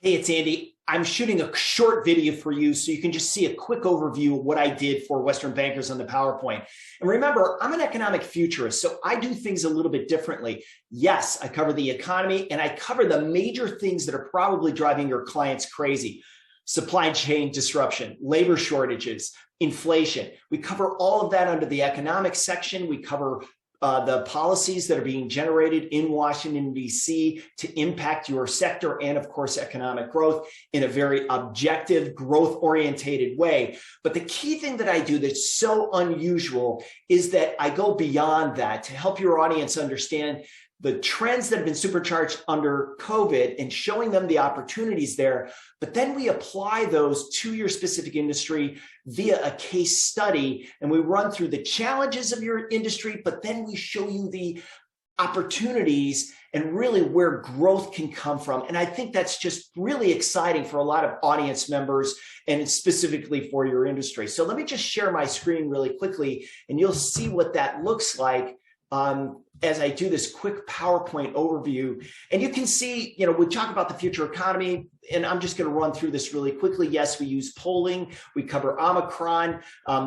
Hey, it's Andy. I'm shooting a short video for you so you can just see a quick overview of what I did for Western bankers on the PowerPoint. And remember, I'm an economic futurist, so I do things a little bit differently. Yes, I cover the economy and I cover the major things that are probably driving your clients crazy. Supply chain disruption, labor shortages, inflation. We cover all of that under the economic section. We cover the policies that are being generated in Washington, D.C. to impact your sector and, of course, economic growth in a very objective, growth-orientated way. But the key thing that I do that's so unusual is that I go beyond that to help your audience understand the trends that have been supercharged under COVID and showing them the opportunities there. But then we apply those to your specific industry via a case study, and we run through the challenges of your industry, but then we show you the opportunities and really where growth can come from. And I think that's just really exciting for a lot of audience members and specifically for your industry. So let me just share my screen really quickly and you'll see what that looks like as I do this quick PowerPoint overview. And you can see, we talk about the future economy, and I'm just going to run through this really quickly. Yes, we use polling, we cover Omicron,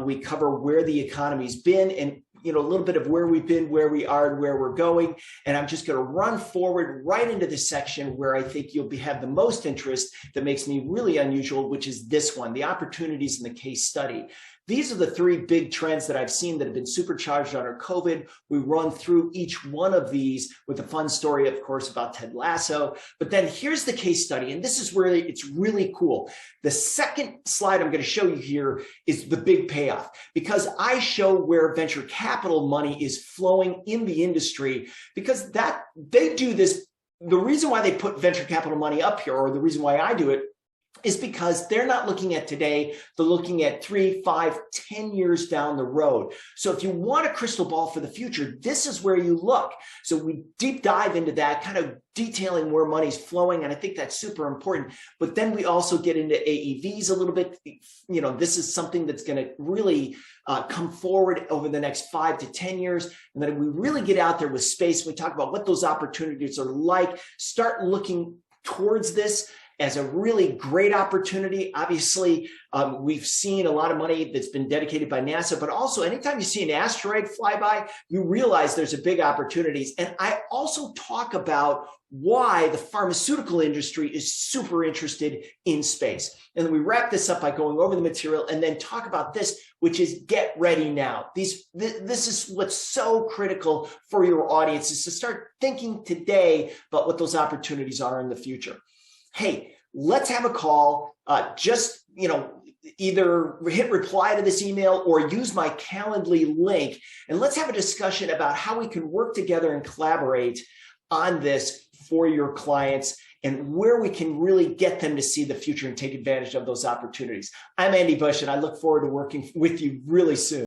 we cover where the economy's been, and a little bit of where we've been, where we are, and where we're going. And I'm just going to run forward right into this section where I think you'll have the most interest that makes me really unusual, which is this one, the opportunities in the case study. These are the three big trends that I've seen that have been supercharged under COVID. We run through each one of these with a fun story, of course, about Ted Lasso. But then here's the case study, and this is where it's really cool. The second slide I'm going to show you here is the big payoff, because I show where venture capital money is flowing in the industry, because they do this. The reason why they put venture capital money up here, or the reason why I do it, is because they're not looking at today, they're looking at 3, 5, 10 years down the road. So if you want a crystal ball for the future, this is where you look. So we deep dive into that, kind of detailing where money's flowing, and I think that's super important. But then we also get into AEVs a little bit. This is something that's going to really come forward over the next 5 to 10 years. And then we really get out there with space. We talk about what those opportunities are like, start looking towards this as a really great opportunity. Obviously, we've seen a lot of money that's been dedicated by NASA, but also anytime you see an asteroid fly by, you realize there's a big opportunities. And I also talk about why the pharmaceutical industry is super interested in space. And then we wrap this up by going over the material and then talk about this, which is get ready now. This is what's so critical for your audience, is to start thinking today about what those opportunities are in the future. Hey, let's have a call. Either hit reply to this email or use my Calendly link, and let's have a discussion about how we can work together and collaborate on this for your clients and where we can really get them to see the future and take advantage of those opportunities. I'm Andy Busch, and I look forward to working with you really soon.